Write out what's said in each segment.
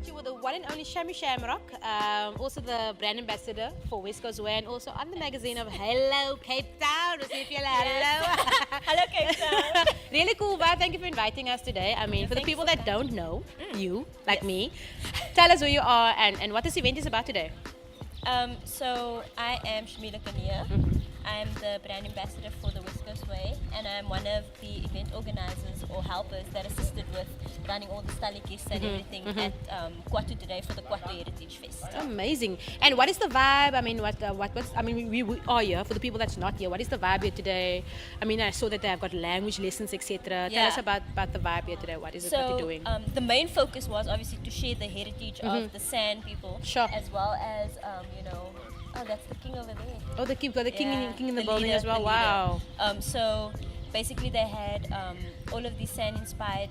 you with the one and only Shami Shamrock, also the brand ambassador for West Coast Way, and also on the magazine of Hello Cape Town. We'll see if you're hello. Hello, Cape Town. Really cool, but thank you for inviting us today. I mean, for the thanks people for that don't know you, like me, tell us who you are and what this event is about today. So I am Shamila Kania. I'm the brand ambassador for the West Coast Way, and I'm one of the event organizers or helpers that assisted with running all the stallikies and everything at Khwattu today for the Khwattu Heritage Fest. Amazing. And what is the vibe? I mean, what's? I mean, we are here for the people that's not here. What is the vibe here today? I mean, I saw that they have got language lessons, etc. Tell us about the vibe here today. What is it that you're doing? The main focus was obviously to share the heritage of the San people, as well as oh, that's the king over there. Oh, the king in the building leader, as well. the Wow. So basically, they had all of these San-inspired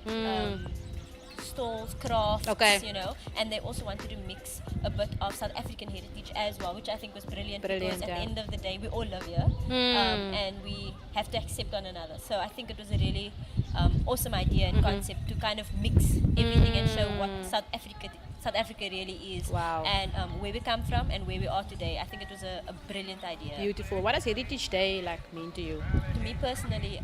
stalls, crafts, and they also wanted to mix a bit of South African heritage as well, which I think was brilliant because at the end of the day, we all live here, and we have to accept one another. So I think it was a really awesome idea and concept to kind of mix everything and show what South Africa really is, and where we come from and where we are today. I think it was a brilliant idea. Beautiful. What does Heritage Day mean to you? To me personally,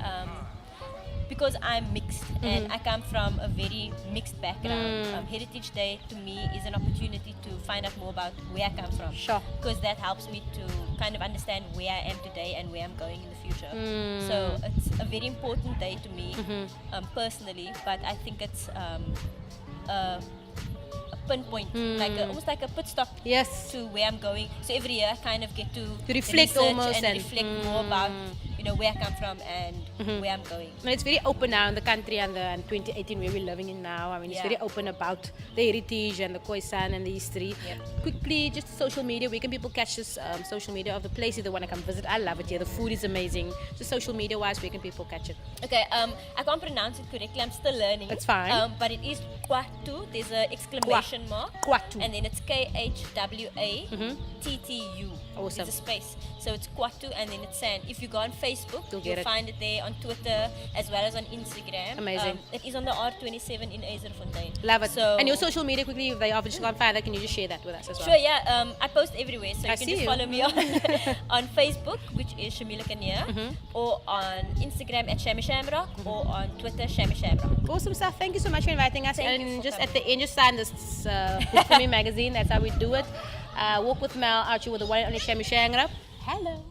because I'm mixed and I come from a very mixed background, Heritage Day to me is an opportunity to find out more about where I come from. Sure. Because that helps me to kind of understand where I am today and where I'm going in the future. So it's a very important day to me personally, but I think it's a pinpoint, almost like a pit stop to where I'm going. So every year I kind of get to reflect almost and reflect more about where I come from and where I'm going. And it's very open now in the country and 2018 where we're living in now. I mean, it's very open about the heritage and the Khoisan and the history. Quickly, just social media. Where can people catch this social media of the place if they want to come visit? I love it here. The food is amazing. Just social media wise, where can people catch it? Okay, I can't pronounce it correctly. I'm still learning. That's fine. But it is Khwattu. There's an exclamation mark. Khwattu. And then it's Khwattu. Awesome. There's a space. So it's Khwattu and then it's San. If you go on Facebook, you'll find it there, on Twitter, as well as on Instagram. Amazing. It is on the R27 in Azerfontein. Love it. So, and your social media quickly, if they obviously can't find that, can you just share that with us as well? Sure, yeah. I post everywhere, so you can just follow me on on Facebook, which is Shamila Kania, or on Instagram at Shami Shamrock, or on Twitter, Shami Shamrock. Awesome stuff. Thank you so much for inviting us. And just at the end, just sign this Book For Me magazine. That's how we do it. Walk with Mel, out you with the one and only Shami Shamrock. Hello.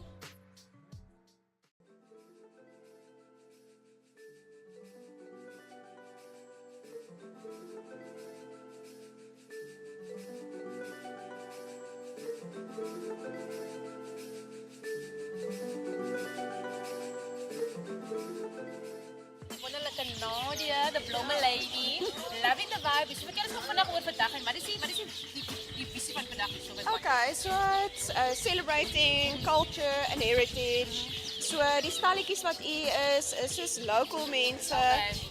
Nadia, the blonde lady, loving the vibe. So vertel ons nog vandag oor vandag en wat is die visie van vandag? Okay, so it's celebrating culture and heritage. So die stalletjies wat hier is soos local mense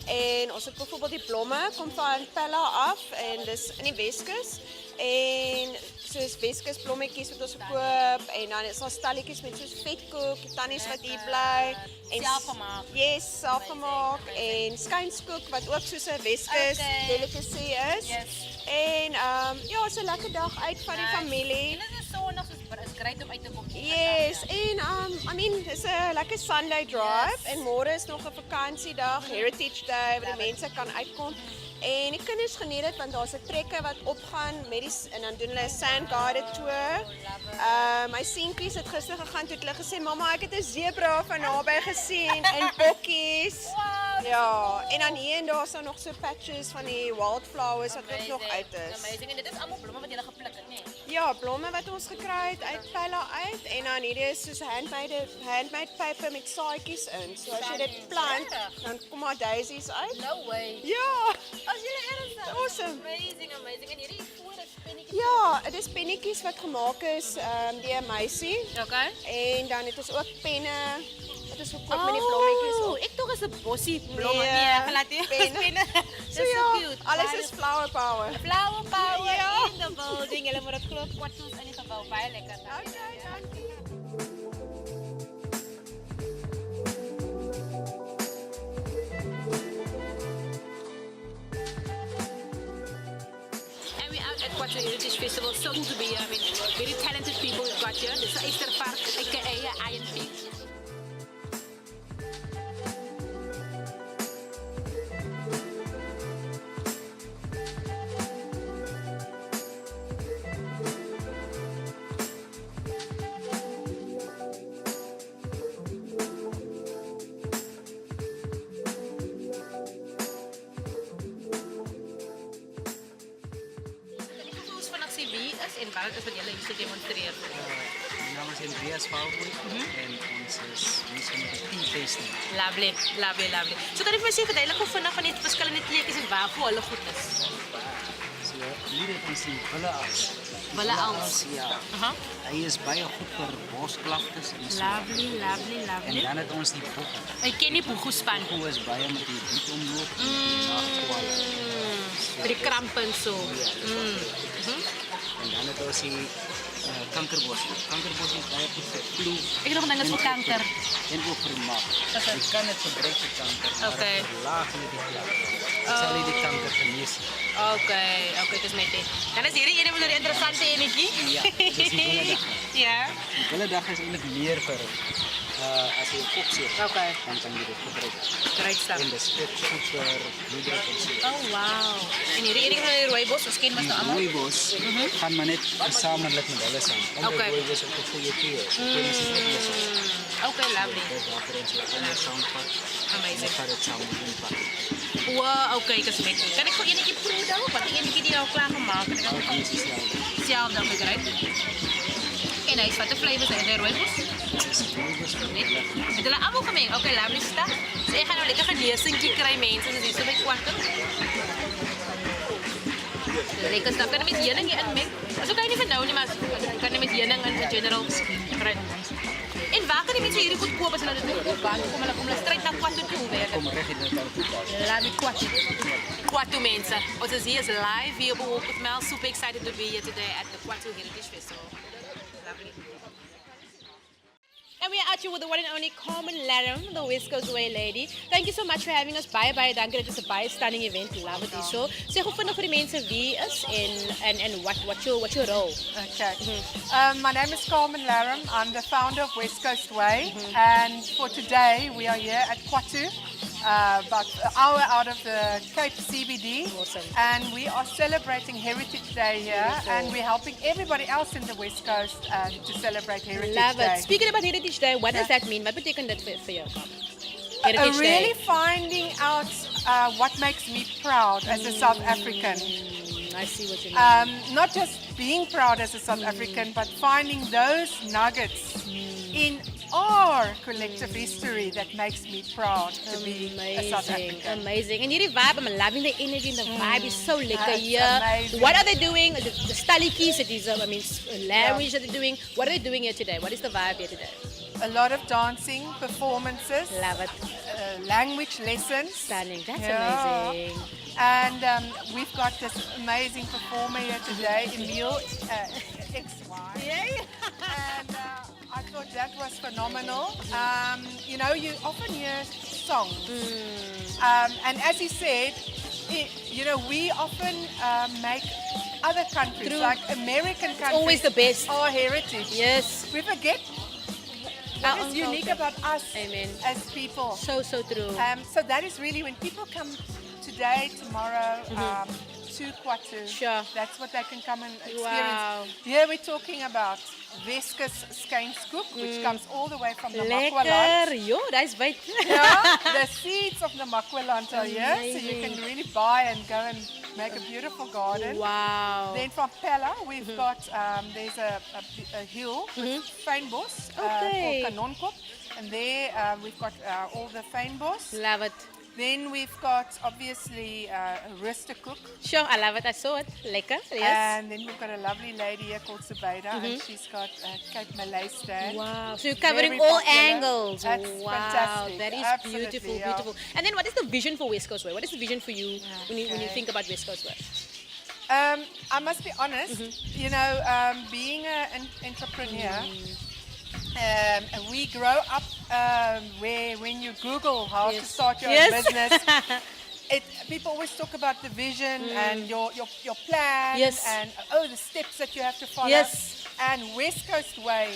en ons het byvoorbeeld die blomme kom van Pella af en dis in die Weskus en soos Weskus blommetjies wat ons koop en dan is daar stalletjies met soos vetkoek, tannies wat hier bly en selfgemaak. Yes, selfgemaak en skynskoek wat ook soos 'n Weskus delicacy is. En ja, so 'n lekker dag uit van die familie. En dit is Sondag, so is great om uit te kom. Yes, en I mean, dis 'n lekker Sunday drive en môre is nog 'n vakansiedag, Heritage Day waar die mense kan uitkom. En die kinders geniet dit want daar's 'n trekker wat opgaan met en dan doen hulle 'n sand guided tour. My seentjies het gister gegaan toe hulle gesê mamma, ek het 'n zebra van naby gesien en bokkies. Ja, en dan hier en daar is nog so patches van die wildflowers wat ook nog uit is. Amazing. En dit is allemaal blomme wat jy gepluk het, nee? Ja, blomme wat ons gekry het uit Pella uit en dan hierdie is soos handmade paper met saadjies in. So as jy dit plant, dan kom maar daisies uit. No way. Ja. As jy ernstig. Awesome. Amazing. En hierdie voor is pennetjies. Ja, dit is pennetjies wat gemaak is deur 'n meisie. Okay. En dan het ons ook penne. Dit is gekoop met die blommetjies op. Ek dink is 'n bossie blomme. Nee, gelaat jy penne. So ja, cute. alles is flower power. Flower power in the building. Julle moet dit glo Khwattu in die gebou. Baie lekker. Okay, dankie. Khwattu Heritage Festival. So to be, I mean, very talented people we've got here. This is Easterpark, aka INP. En waar is wat jullie hier demonstreren? Mijn naam is Andreas Valboy en ons is met de tea tasting. Lovely, lovely, lovely. So kan ik me zeggen verduidelijken hoe vanaf van die verschillende kleurtjes en waarvoor hulle goed is? So hier het ons die willeals. Willeals. Ja. Hij is baie goed voor borstklagtes en so. Lovely, lovely, En lovely. dan het ons die boek. Ik ken die boegoespan. Boek is baie met die bloedomloop. Voor die krampen en zo. En dan het ons die kankerbos. Kankerbos is baie goed voor flu. Ik heb nog een ding voor kanker. En ook voor maag. Je kan het gebruiken voor kanker, maar Oké. het verlaagt niet die klachten. Het zal niet die kanker genezen. Oké, het is met die. Dan is hier een van de interessante enetjie. Ja, dit is die willedag. Ja. Die willedag is eigenlijk meer voor als je kop zit, Oké. dan kan je dit gebruiken. Great stuff. En de spit goed voor bloeddruk en zo. Oh, wow. En hier een van de rooibos, ons ken was nou allemaal. Rooibos gaan maar net gezamenlijk met alles aan. Want Oké. de rooibos is ook voor je keel. Oké, lovely. Dat is waarvoor ons je onder saamvat. En Amazing. dan gaat het samen inpakken. Wow, oké, dat is met die. Kan ik gewoon een keer proeven dan? Want die ene die nou klaargemaakt is. Ook hier is hetzelfde. Hetzelfde, oké, great. En hij is wat de flavors zijn, de rooibos. Het is rooibos voor Net. willedag. Het is allemaal gemengd. Oké, lovely stuff. Dus ik ga nou lekker gaan leesingje krijgen mensen. Dus dit is zo bij Khwattu. Lekker stuff. Kan je met jening in mengen? Zo kan je niet van nou nie, maar kan je met jening in general. Great. En waar kan die mensen hier goed kopen als ze naar de toe gaan? Kom hulle straight naar Khwattu toe werken. Kom recht in de kant. Love it, Khwattu. Khwattu mensen. Ons is hier live here op Hoogstmel. Super excited to be here today at the Khwattu Heritage Festival. Lovely. And we are out here with the one and only Carmen Laram, the West Coast Way lady. Thank you so much for having us. Baie dankie. Dit is 'n baie stunning event. Love it so. Zeg hoe vinnig vir die mense wie is and what's your role? Okay. My name is Carmen Laram. I'm the founder of West Coast Way. And for today, we are here at Khwattu, about an hour out of the Cape CBD. Awesome. And we are celebrating Heritage Day here. Beautiful. And we're helping everybody else in the West Coast to celebrate Heritage Love Day. it. Speaking about Heritage Day, what does that mean? Wat betekent dit vir jou? Heritage Really Day. finding out what makes me proud as a South African. I see what you mean. Not just being proud as a South African, but finding those nuggets in our collective history that makes me proud to be a South African. Amazing. And hierdie vibe, I'm loving the energy and the vibe is so lekker It's here. amazing. What are they doing? The stallikies, it is, language that they're doing. What are they doing here today? What is the vibe here today? A lot of dancing, performances, Love it. language lessons. Stunning. That's Yeah. amazing. And we've got this amazing performer here today, Emil XY. Yay. And I thought that was phenomenal. You know, you often hear songs. And as he said, you know, we often make other countries, True. like American countries, Always the best. our heritage. Yes. We forget Our what own is unique culture. about us Amen. as people. So true. So that is really when people come today, tomorrow, to Khwattu. Sure. That's what they can come and experience. Wow. Here we're talking about Weskus skynskoek, which comes all the way from the Makwaland. Lekker. Jo, that's right. Yeah, the seeds of the Makwaland are here, so you can Amazing. really buy and go and make a beautiful garden. Wow. Then from Pella, we've got, there's a hill with fynbos Okay. called Kanonkop. And there we've got all the fynbos. Love it. Then we've got obviously a roaster cook. Sure, I love it. I saw it. Lekker. Yes. And then we've got a lovely lady here called Zubaida, and she's got a Cape Malay stand. Wow. So you're covering Very all popular. angles. That's Wow. fantastic. That is Absolutely, beautiful, yeah. beautiful. And then what is the vision for West Coast Way? What is the vision for you when you think about West Coast Way? I must be honest, you know, being an entrepreneur, we grow up where when you Google how to Yes. start your Yes. own business, people always talk about the vision and your plan Yes. and the steps that you have to follow. Yes. And West Coast Way,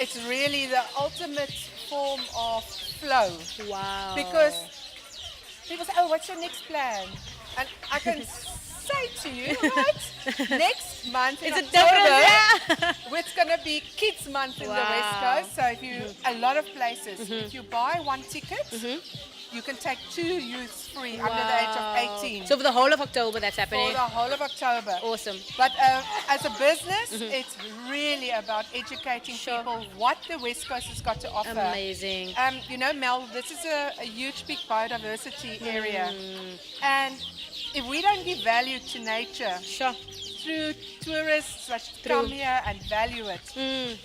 it's really the ultimate form of flow. Wow. Because people say, oh, what's your next plan? And I can say to you, right, next month in It's a October, different. it's going to be Kids Month in the West Wow. Coast. So if you, a lot of places, if you buy one ticket, you can take 2 youths free under the age of 18. So for the whole of October, that's for happening. the whole of October. Awesome. But as a business, it's really about educating Sure. people what the West Coast has got to offer. Amazing. You know, Mel, this is a huge, big biodiversity area. And if we don't give value to nature Sure. through tourists that come here and value it,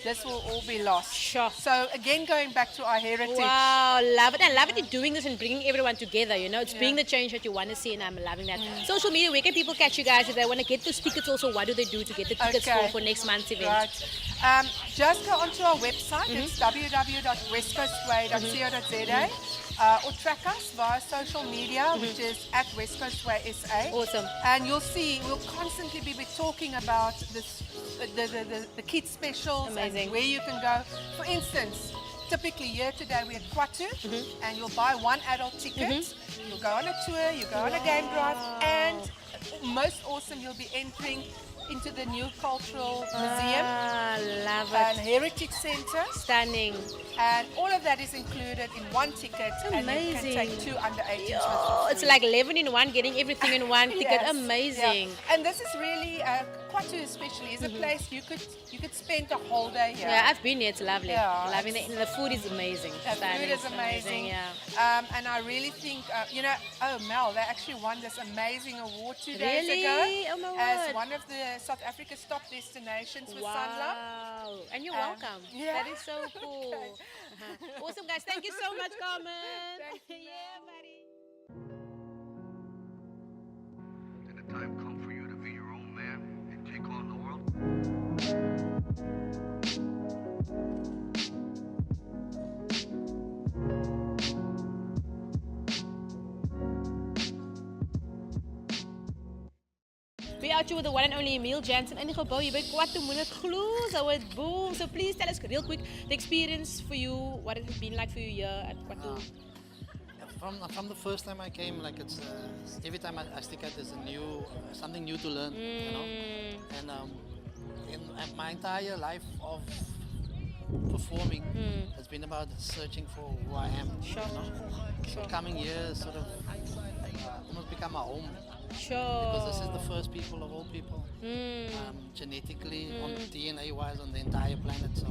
this will all be lost. Sure. So again, going back to our heritage. Wow, love it. I love that you're doing this and bringing everyone together, you know. It's being the change that you want to see, and I'm loving that. Social media, where can people catch you guys if they want to get those tickets also? What do they do to get the tickets Okay. for next month's event? Right. Just go onto our website. It's www.westcoastway.co.za. Or track us via social media, which is at West Coast Way SA. Awesome. And you'll see, we'll constantly be talking about this, the kids specials Amazing. and where you can go. For instance, typically here today we're at Khwattu, and you'll buy one adult ticket, you'll go on a tour, you go on a game drive, and most awesome, you'll be entering into the new cultural museum Love and it. heritage center. Stunning. And all of that is included in one ticket, and you can take Amazing. 2 under 18s. Oh, it's like 11 in one, getting everything in one ticket. Yes, Amazing. yeah. And this is really Khwattu especially is a place you could spend a whole day here. Yeah, I've been here. It's lovely. Yeah, Loving it. And the food is amazing. The Stunning. food is amazing. Yeah. And I really think, Mel, they actually won this amazing award 2 days Really? ago Oh my as word. one of the South Africa's top destinations for Sunlove. Wow. And you're Um, welcome. yeah. That is so cool. Awesome, guys. Thank you so much, Carmen. Thank you. Yeah, buddy. Did the time come for you to be your own man and take on the world? We out here with the one and only Emile Jansen in die gebou hier by Khwattu. Moet dit glo, so it boom. So please tell us real quick the experience for you, what it has been like for you here at Khwattu. From the first time I came, like it's every time I stick out, there's a new something new to learn, you know. And in my entire life of performing has been about searching for who I am. Sure. You know? So coming here sort of almost become my home. Sure. Because this is the first people of all people, genetically, on DNA-wise, on the entire planet. So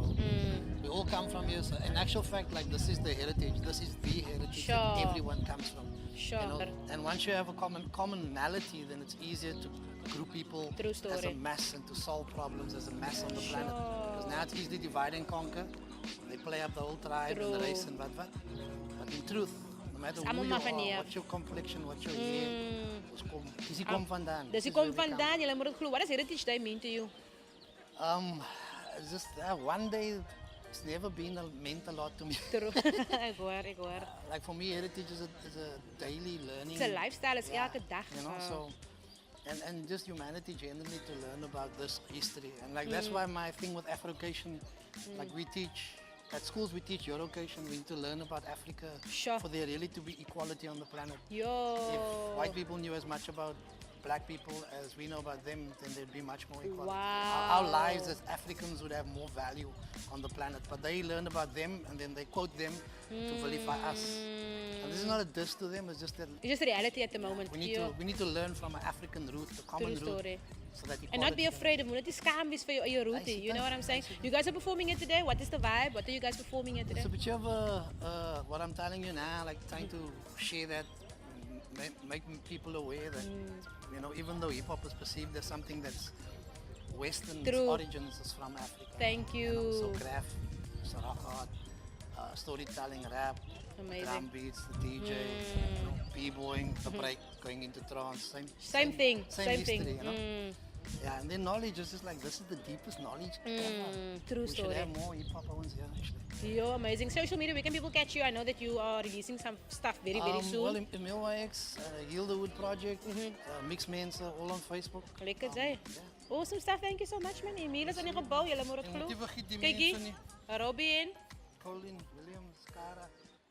we all come from here. So in actual fact, like this is the heritage. This is the heritage Sure. that everyone comes from. Sure. You know? And once you have a commonality, then it's easier to group people True as story. a mass and to solve problems as a mass on the planet. Sure. Because now it's easy to divide and conquer. They play up the whole tribe and the True. race and what. But in truth, no matter Dis who almal you maar van are, hier. what's your complexion, what's your hair, dis die kom vandaan. Dis die This is kom where we come. vandaan. Julle moet dit glo. What does Heritage Day mean to you? It's just one day. It's never been meant a lot to me. True. Ek hoor, ek hoor. Like for me, heritage is a daily learning. It's a lifestyle, it's elke dag. You know, so and just humanity generally to learn about this history. And like that's why my thing with Afrocation, like we teach at schools, we teach Eurocation. We need to learn about Africa Sure. for there really to be equality on the planet. Yo. If white people knew as much about black people as we know about them, then there'd be much more equality. Wow. Our lives as Africans would have more value on the planet. But they learn about them and then they quote them to vilify us. And this is not a diss to them, it's just that It's just reality at the moment. we need to learn from an African root, the common True root. story. So that And not be equality afraid of it. Not scam wees vir jou eie route. You know what I'm saying? You guys are performing it today. What is the vibe? What are you guys performing here today? It's a bit of what I'm telling you now, like trying to share that, make people aware that, you know, even though hip hop is perceived as something that's Western, its True. origins is from Africa. Thank you. So craft, so rock art, storytelling, rap, Amazing. drum beats, the DJ, you know, b-boying, the break, going into trance, Same thing. same Same history, thing. you know. Yeah, and then knowledge is just like, this is the deepest knowledge ever. True We should story. have more hip hop ones here, actually. You're amazing. Social media, where can people catch you? I know that you are releasing some stuff very soon. Well, Emil YX, Hildewood Project, Mix Mensen, all on Facebook. Lekker say. Awesome stuff. Thank you so much, man. Emil is aan die gebouw. Julle moet het En moet glo. nie vergeet die Kyk mense hier. nie. Robin. Colin, William, Skara,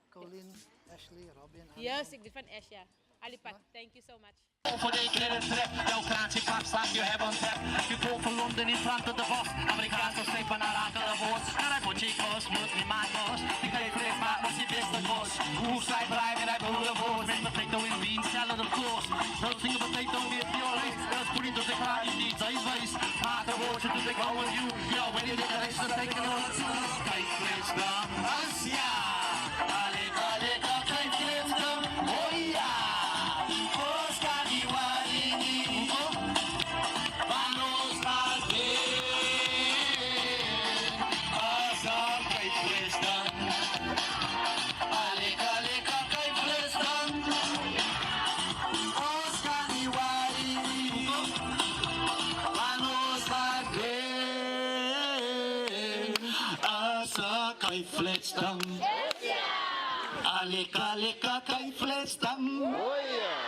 Colin, Ashley, Robin. Yes, ik ben van Ash, ja. Alipat, thank you so much. Voor de keer een trek, jouw kraantje pak slaat je hebben een trek. Je komt van Londen in Frank tot de bos. Amerikaanse stepen naar Akelenbos. En hij wordt chicos, moet niet maakos. Ik weet het, maar was je beste bos. Hoe zij blijven, hij behoort een woord. Met potato in wien, salad of course. Roasting a potato with your rice. Let's put into the car, you need size rice. Maak een woordje, doe ik hou you. Yo, when you get the rest, dan teken je ons. Kijk, fris dan, Asia. Aleka, aleka, kijk, fris dan. Oh ja. Fletstam. Aleka, aleka, kay Fletstam. Oh yeah.